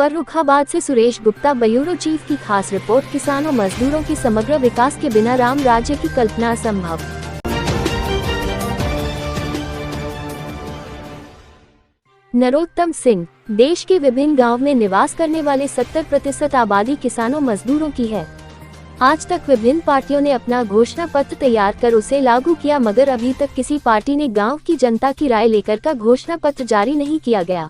फर्रुखाबाद से Suresh Gupta, bureau chief की खास रिपोर्ट। किसानों मजदूरों के समग्र विकास के बिना राम राज्य की कल्पना असंभव। नरोत्तम सिंह, देश के विभिन्न गांव में निवास करने वाले 70% आबादी किसानों मजदूरों की है। आज तक विभिन्न पार्टियों ने अपना घोषणा पत्र तैयार कर उसे लागू किया, मगर अभी तक किसी पार्टी ने गांव की जनता की राय लेकर का घोषणा पत्र जारी नहीं किया गया।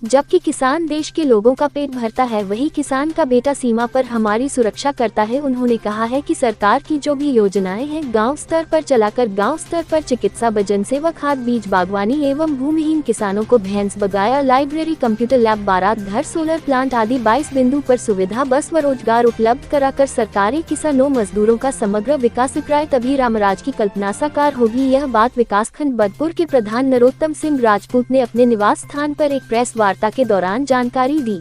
जबकि किसान देश के लोगों का पेट भरता है, वही किसान का बेटा सीमा पर हमारी सुरक्षा करता है। उन्होंने कहा है कि सरकार की जो भी योजनाएं हैं गांव स्तर पर चलाकर गांव स्तर पर चिकित्सा, जन सेवा, खाद, बीज, बागवानी एवं भूमिहीन किसानों को भैंस बगाया, लाइब्रेरी, कंप्यूटर लैब, बारात घर, सोलर प्लांट आदि 22 बिंदु पर सुविधा, बस व रोजगार उपलब्ध कराकर सरकारी किसानों मजदूरों का समग्र विकास कराए, तभी रामराज की कल्पना साकार होगी। यह बात विकासखंड बदपुर के प्रधान नरोत्तम सिंह राजपूत ने अपने निवास स्थान पर एक प्रेस वार्ता के दौरान जानकारी दी।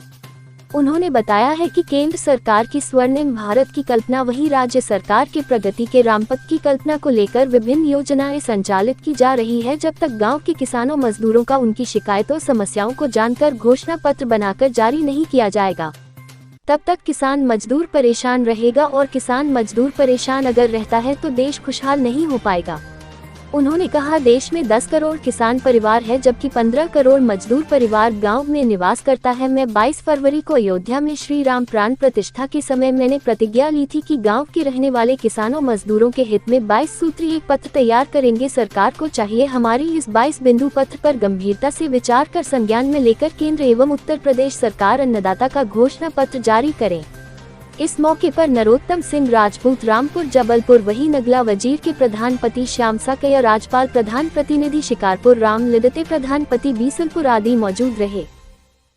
उन्होंने बताया है कि केंद्र सरकार की स्वर्णिम भारत की कल्पना, वही राज्य सरकार के प्रगति के रामपथ की कल्पना को लेकर विभिन्न योजनाएं संचालित की जा रही है। जब तक गांव के किसानों मजदूरों का उनकी शिकायतों समस्याओं को जानकर घोषणा पत्र बनाकर जारी नहीं किया जाएगा, तब तक किसान मजदूर परेशान रहेगा, और किसान मजदूर परेशान अगर रहता है तो देश खुशहाल नहीं हो पाएगा। उन्होंने कहा, देश में 10 करोड़ किसान परिवार है, जबकि 15 करोड़ मजदूर परिवार गांव में निवास करता है। मैं 22 फरवरी को अयोध्या में श्री राम प्राण प्रतिष्ठा के समय मैंने प्रतिज्ञा ली थी कि गांव के रहने वाले किसानों मजदूरों के हित में 22 सूत्री एक पत्र तैयार करेंगे। सरकार को चाहिए हमारी इस 22 बिंदु पत्र पर गंभीरता से विचार कर संज्ञान में लेकर केंद्र एवं उत्तर प्रदेश सरकार अन्नदाता का घोषणा पत्र जारी करें। इस मौके पर नरोत्तम सिंह राजपूत, रामपुर जबलपुर, वही नगला वजीर के प्रधानपति श्याम साकया, राजपाल प्रधान प्रतिनिधि शिकारपुर राम लिदते, प्रधानपति बीसलपुर आदि मौजूद रहे।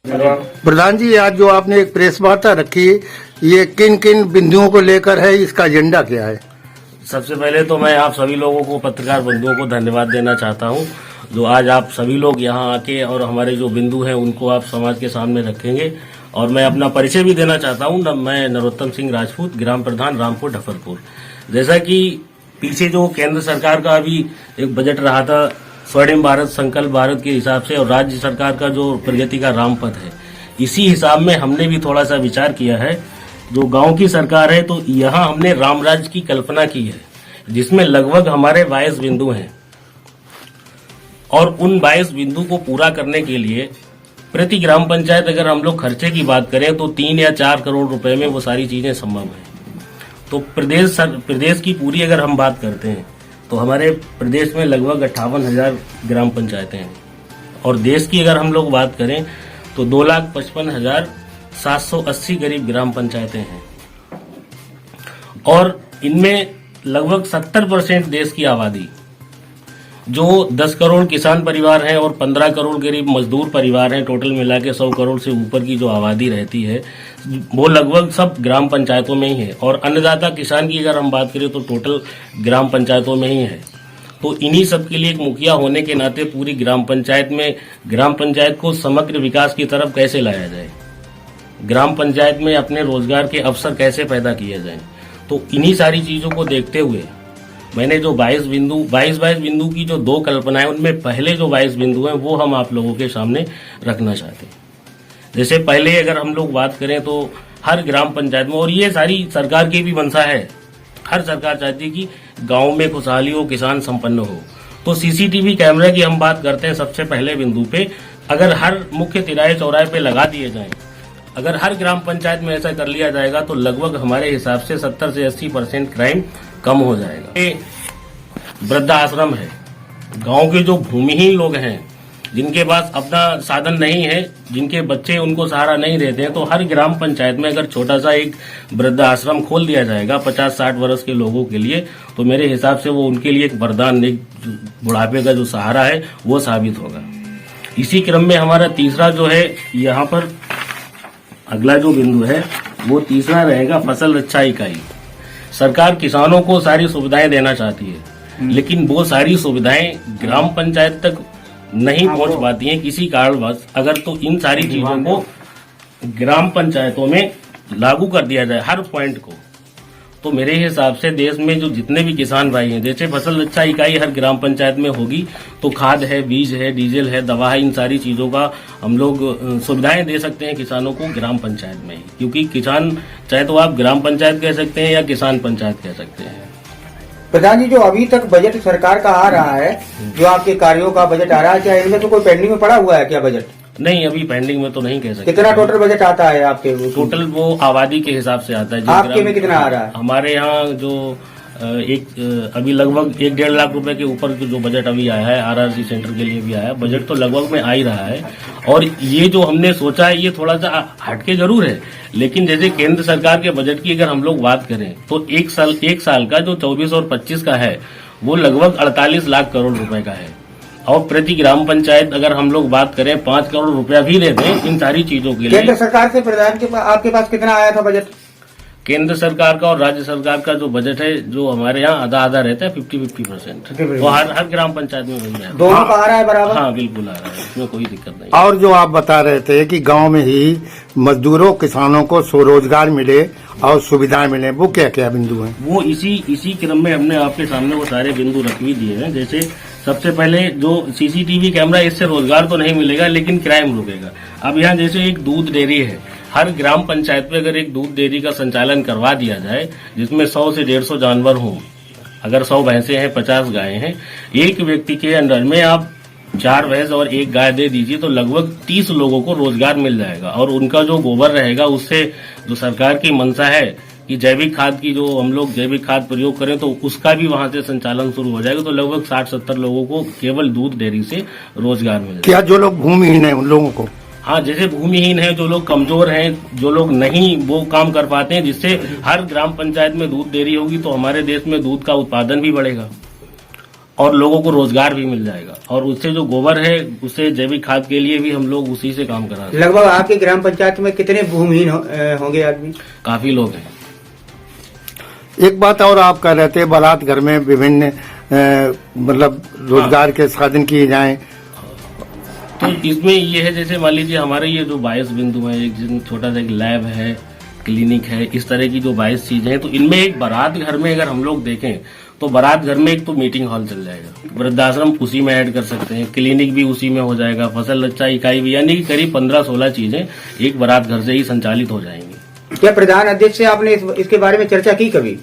प्रधान जी, आज जो आपने एक प्रेस वार्ता रखी, ये किन किन बिंदुओं को लेकर है, इसका एजेंडा क्या है? सबसे पहले तो मैं आप सभी लोगों को, पत्रकार बंधुओं को धन्यवाद देना चाहता हूं, जो आज आप सभी लोग यहां आके और हमारे जो बिंदु हैं उनको आप समाज के सामने रखेंगे। और मैं अपना परिचय भी देना चाहता हूं। मैं नरोत्तम सिंह राजपूत, ग्राम प्रधान रामपुर ढफरपुर। जैसा कि पीछे जो केंद्र सरकार का अभी एक बजट रहा था स्वर्णिम भारत, संकल्प भारत के हिसाब से, और राज्य सरकार का जो प्रगति का रामपथ है, इसी हिसाब में हमने भी थोड़ा सा विचार किया है। जो गांव की सरकार है तो यहाँ हमने रामराज की कल्पना की है, जिसमें लगभग हमारे 22 बिंदु हैं, और उन 22 बिंदु को पूरा करने के लिए प्रति ग्राम पंचायत अगर हम लोग खर्चे की बात करें तो 3 या 4 करोड़ रुपए में वो सारी चीजें संभव है। तो प्रदेश की पूरी अगर हम बात करते हैं तो हमारे प्रदेश में लगभग 58,000 ग्राम पंचायतें हैं, और देश की अगर हम लोग बात करें तो 2,55,780 करीब ग्राम पंचायतें हैं, और इनमें लगभग 70% देश की आबादी, जो 10 करोड़ किसान परिवार हैं और 15 करोड़ करीब मजदूर परिवार हैं, टोटल मिला के 100 करोड़ से ऊपर की जो आबादी रहती है, वो लगभग सब ग्राम पंचायतों में ही है। और अन्नदाता किसान की अगर हम बात करें तो टोटल ग्राम पंचायतों में ही है। तो इन्हीं सब के लिए एक मुखिया होने के नाते पूरी ग्राम पंचायत को समग्र विकास की तरफ कैसे लाया जाए, ग्राम पंचायत में अपने रोजगार के अवसर कैसे पैदा किए जाए, तो इन्हीं सारी चीजों को देखते हुए मैंने जो 22 बिंदु की जो 2 कल्पनाएं, उनमें पहले जो 22 बिंदु हैं वो हम आप लोगों के सामने रखना चाहते हैं। जैसे पहले अगर हम लोग बात करें तो हर ग्राम पंचायत में, और ये सारी सरकार की भी मंशा है, हर सरकार चाहती है कि गांव में खुशहाली हो, किसान संपन्न हो। तो सीसीटीवी कैमरा की हम बात करते हैं सबसे पहले बिंदु पे, अगर हर मुख्य तिराहे चौराहे पे लगा दिए जाएं, अगर हर ग्राम पंचायत में ऐसा कर लिया जाएगा तो लगभग हमारे हिसाब से 70 से 80% क्राइम कम हो जाएगा। ये वृद्धाश्रम है, गांव के जो भूमिहीन लोग हैं, जिनके पास अपना साधन नहीं है, जिनके बच्चे उनको सहारा नहीं देते हैं, तो हर ग्राम पंचायत में अगर छोटा सा एक वृद्धाश्रम खोल दिया जाएगा 50-60 वर्ष के लोगों के लिए, तो मेरे हिसाब से वो उनके लिए एक वरदान, एक बुढ़ापे का जो सहारा है वो साबित होगा। इसी क्रम में हमारा तीसरा जो है, यहाँ पर अगला जो बिंदु है वो तीसरा रहेगा, फसल रक्षा इकाई। सरकार किसानों को सारी सुविधाएं देना चाहती है, लेकिन वो सारी सुविधाएं ग्राम पंचायत तक नहीं पहुंच पाती हैं किसी कारणवश। अगर तो इन सारी चीजों को ग्राम पंचायतों में लागू कर दिया जाए हर पॉइंट को, तो मेरे हिसाब से देश में जो जितने भी किसान भाई हैं, जैसे फसल रक्षा इकाई हर ग्राम पंचायत में होगी, तो खाद है, बीज है, डीजल है, दवा है, इन सारी चीजों का हम लोग सुविधाएं दे सकते हैं किसानों को ग्राम पंचायत में ही। क्योंकि किसान चाहे तो आप ग्राम पंचायत कह सकते हैं या किसान पंचायत कह सकते हैं। प्रधान जी, जो अभी तक बजट सरकार का आ रहा है, जो आपके कार्यों का बजट आ रहा है, क्या इनमें तो कोई पेंडिंग में पड़ा हुआ है क्या बजट? नहीं, अभी पेंडिंग में तो नहीं कह सकते। कितना टोटल बजट आता है आपके? टोटल वो आबादी के हिसाब से आता है। आपके में कितना आ रहा है? हमारे यहाँ जो अभी लगभग 1-1.5 लाख रुपए के ऊपर जो बजट अभी आया है, आरआरसी सेंटर के लिए भी आया है, बजट तो लगभग में आ ही रहा है। और ये जो हमने सोचा है, ये थोड़ा सा हटके जरूर है, लेकिन जैसे केंद्र सरकार के बजट की अगर हम लोग बात करें तो एक साल का जो 24 और 25 का है, वो लगभग 48 लाख करोड़ रुपए का है। और प्रति ग्राम पंचायत अगर हम लोग बात करें 5 करोड़ रुपया भी देते हैं इन सारी चीजों के लिए। केंद्र सरकार से प्रधान के आपके पास कितना आया था बजट? केंद्र सरकार का और राज्य सरकार का जो बजट है, जो हमारे यहाँ आधा रहता है, 50-50%, तो हर ग्राम पंचायत में वही है। दोनों का आ रहा है बराबर? हाँ, बिल्कुल आ रहा है, इसमें कोई दिक्कत नहीं। और जो आप बता रहे थे कि गांव में ही मजदूरों किसानों को स्वरोजगार मिले और सुविधाएं मिले, वो क्या क्या बिंदु हैं? वो इसी क्रम में हमने आपके सामने वो सारे बिंदु रख भी दिए हैं। जैसे सबसे पहले जो सीसीटीवी कैमरा, इससे रोजगार तो नहीं मिलेगा लेकिन क्राइम रुकेगा। अब यहाँ जैसे एक दूध डेयरी है, हर ग्राम पंचायत में अगर एक दूध डेयरी का संचालन करवा दिया जाए, जिसमें 100 से 150 जानवर हों, अगर 100 भैंसे हैं, 50 गायें हैं, एक व्यक्ति के अंडर में आप 4 भैंस और 1 गाय दे दीजिए तो लगभग 30 लोगों को रोजगार मिल जाएगा। और उनका जो गोबर रहेगा, उससे जो सरकार की मंशा है कि जैविक खाद की, जो हम लोग जैविक खाद प्रयोग करें, तो उसका भी वहां से संचालन शुरू हो जाएगा। तो लगभग 60-70 लोगों को केवल दूध डेयरी से रोजगार मिल जाएगा। क्या जो लोग भूमिहीन हैं उन लोगों को? हाँ, जैसे भूमिहीन है, जो लोग कमजोर हैं, जो लोग नहीं वो काम कर पाते हैं, जिससे हर ग्राम पंचायत में दूध डेयरी होगी तो हमारे देश में दूध का उत्पादन भी बढ़ेगा और लोगों को रोजगार भी मिल जाएगा। और उससे जो गोबर है, उससे जैविक खाद के लिए भी हम लोग उसी से काम करा रहे हैं। लगभग आपके ग्राम पंचायत में कितने भूमिहीन होंगे आदमी? काफी लोग हैं। एक बात और आप कह रहे थे, बारात घर में विभिन्न मतलब रोजगार के साधन किए जाएं, तो इसमें ये है, जैसे मान लीजिए हमारे ये जो 22 बिंदु हैं, एक छोटा सा एक लैब है, क्लिनिक है, इस तरह की जो 22 चीजें हैं, तो इनमें एक बारात घर में अगर हम लोग देखें तो बारात घर में एक तो मीटिंग हॉल चल जाएगा, वृद्धाश्रम उसी में ऐड कर सकते हैं, क्लिनिक भी उसी में हो जाएगा, फसल रक्षा इकाई भी, यानी कि करीब 15-16 चीजें एक बारात घर से ही संचालित हो जाएंगी। क्या प्रधान अध्यक्ष से आपने इसके बारे में चर्चा की कभी?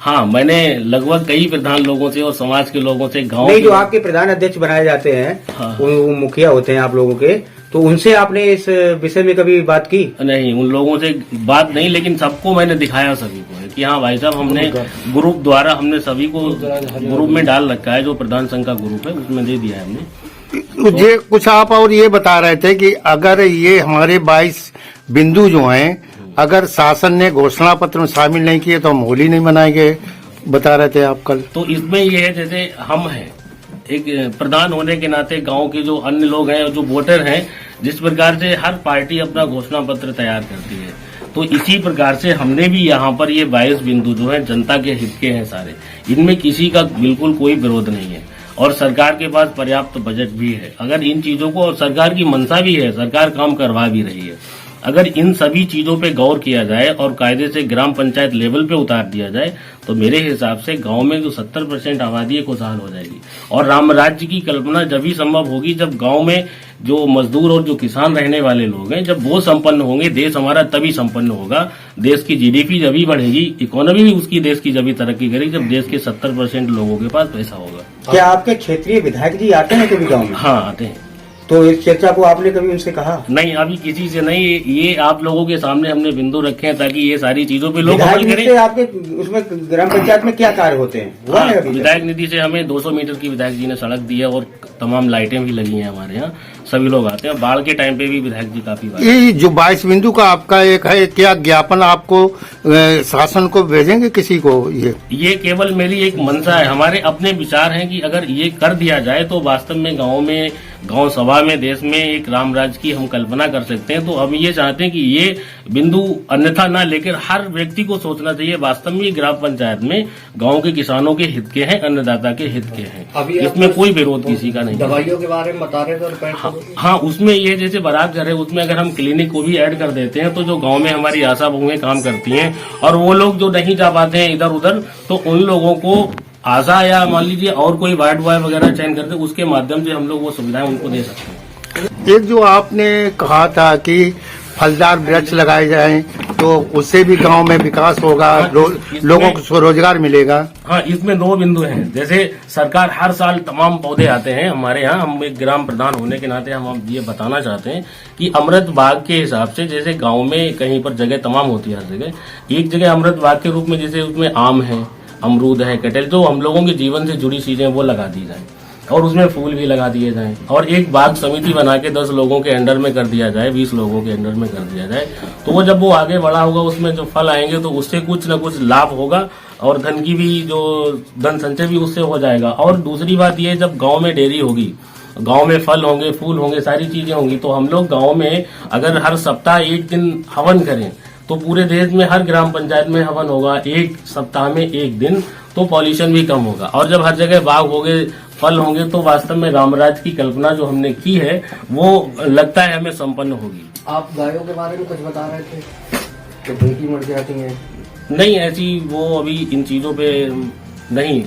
हाँ, मैंने लगभग कई प्रधान लोगों से और समाज के लोगों से, गांव नहीं, जो आपके प्रधान अध्यक्ष बनाए जाते हैं, हाँ, वो मुखिया होते हैं आप लोगों के, तो उनसे आपने इस विषय में कभी बात की? नहीं, उन लोगों से बात नहीं, लेकिन सबको मैंने दिखाया सभी को है कि हाँ भाई साहब, हमने ग्रुप द्वारा हमने सभी को ग्रुप में डाल रखा है, जो प्रधान संघ का ग्रुप है उसमें दे दिया है हमने। ये कुछ आप और ये बता रहे थे कि अगर ये हमारे 22 बिंदु जो हैं, अगर शासन ने घोषणा पत्र में शामिल नहीं किए तो हम होली नहीं मनाएंगे, बता रहे थे आप कल। तो इसमें ये है, जैसे हम हैं एक प्रधान होने के नाते, गांव के जो अन्य लोग हैं, जो वोटर हैं, जिस प्रकार से हर पार्टी अपना घोषणा पत्र तैयार करती है, तो इसी प्रकार से हमने भी यहाँ पर ये 22 बिंदु जो है जनता के हित के हैं सारे, इनमें किसी का बिल्कुल कोई विरोध नहीं है और सरकार के पास पर्याप्त बजट भी है। अगर इन चीजों को, और सरकार की मंशा भी है, सरकार काम करवा भी रही है, अगर इन सभी चीजों पे गौर किया जाए और कायदे से ग्राम पंचायत लेवल पे उतार दिया जाए, तो मेरे हिसाब से गांव में जो 70% आबादी है खुशहाल हो जाएगी। और राम राज्य की कल्पना जब ही संभव होगी जब गांव में जो मजदूर और जो किसान रहने वाले लोग हैं, जब वो संपन्न होंगे, देश हमारा तभी संपन्न होगा। देश की जीडीपी जब ही बढ़ेगी, इकोनॉमी भी उसकी देश की जब ही तरक्की करेगी, जब देश के 70% लोगों के पास पैसा होगा। क्या आपके क्षेत्रीय विधायक जी आते हैं कभी गाँव में? हाँ, आते हैं। तो इस चर्चा को आपने कभी उनसे कहा? नहीं, अभी किसी से नहीं, ये आप लोगों के सामने हमने बिंदु रखे हैं ताकि ये सारी चीजों पे लोग अमल करें। आपके उसमें ग्राम पंचायत में क्या कार्य होते हैं? हाँ, विधायक निधि से हमें 200 मीटर की विधायक जी ने सड़क दी है और तमाम लाइटें भी लगी हैं हमारे यहाँ, सभी लोग आते हैं। बाढ़ के टाइम पे भी विधायक जी काफी बार। ये जो 22 बिंदु का आपका एक है, क्या ज्ञापन आपको शासन को भेजेंगे किसी को? ये केवल मेरी एक मंशा है, हमारे अपने विचार हैं कि अगर ये कर दिया जाए तो वास्तव में गांव सभा में, देश में एक राम राज्य की हम कल्पना कर सकते हैं। तो हम ये चाहते हैं कि ये बिंदु अन्यथा ना लेकर हर व्यक्ति को सोचना चाहिए वास्तव में ये ग्राम पंचायत में गांव के किसानों के हित के हैं, अन्नदाता के हित के हैं। अभी इसमें कोई विरोध किसी का नहीं है। दवाइयों के बारे में बता रहे थे। हाँ, उसमें ये जैसे बारात घर है उसमें अगर हम क्लिनिक को भी ऐड कर देते हैं तो जो गांव में हमारी आशा बहुएं काम करती हैं और वो लोग जो नहीं जा पाते हैं इधर उधर, तो उन लोगों को आशा या मान लीजिए और कोई वार्ड बॉय वगैरह चयन करते उसके माध्यम से हम लोग वो सुविधाएं उनको दे सकते हैं। एक जो आपने कहा था कि फलदार वृक्ष लगाए जाएं तो उससे भी गांव में विकास होगा, लोगों को रोजगार मिलेगा। हाँ, इसमें 2 बिंदु हैं। जैसे सरकार हर साल तमाम पौधे आते हैं हमारे यहाँ, हम एक ग्राम प्रधान होने के नाते हम ये बताना चाहते हैं कि अमृत बाग के हिसाब से जैसे गांव में कहीं पर जगह तमाम होती है, हर जगह एक जगह अमृत बाग के रूप में जैसे उसमें आम है, अमरूद है, कटहल, जो हम लोगों के जीवन से जुड़ी चीजें वो लगा दी जाए और उसमें फूल भी लगा दिए जाएं और एक बाग समिति बना के 10 लोगों के अंडर में कर दिया जाए, 20 लोगों के अंडर में कर दिया जाए, तो वो जब वो आगे बढ़ा होगा उसमें जो फल आएंगे तो उससे कुछ न कुछ लाभ होगा और धन की भी जो धन संचय भी उससे हो जाएगा। और दूसरी बात ये, जब गांव में डेयरी होगी, गांव में फल होंगे, फूल होंगे, सारी चीजें होंगी, तो हम लोग गांव में अगर हर सप्ताह एक दिन हवन करें तो पूरे देश में हर ग्राम पंचायत में हवन होगा एक सप्ताह में एक दिन, तो पॉल्यूशन भी कम होगा। और जब हर जगह बाग होंगे, फल होंगे, तो वास्तव में रामराज की कल्पना जो हमने की है वो लगता है हमें संपन्न होगी। आप गायों के बारे में कुछ बता रहे थे कि भूखी मर जाती हैं। नहीं, ऐसी वो अभी इन चीजों पे नहीं।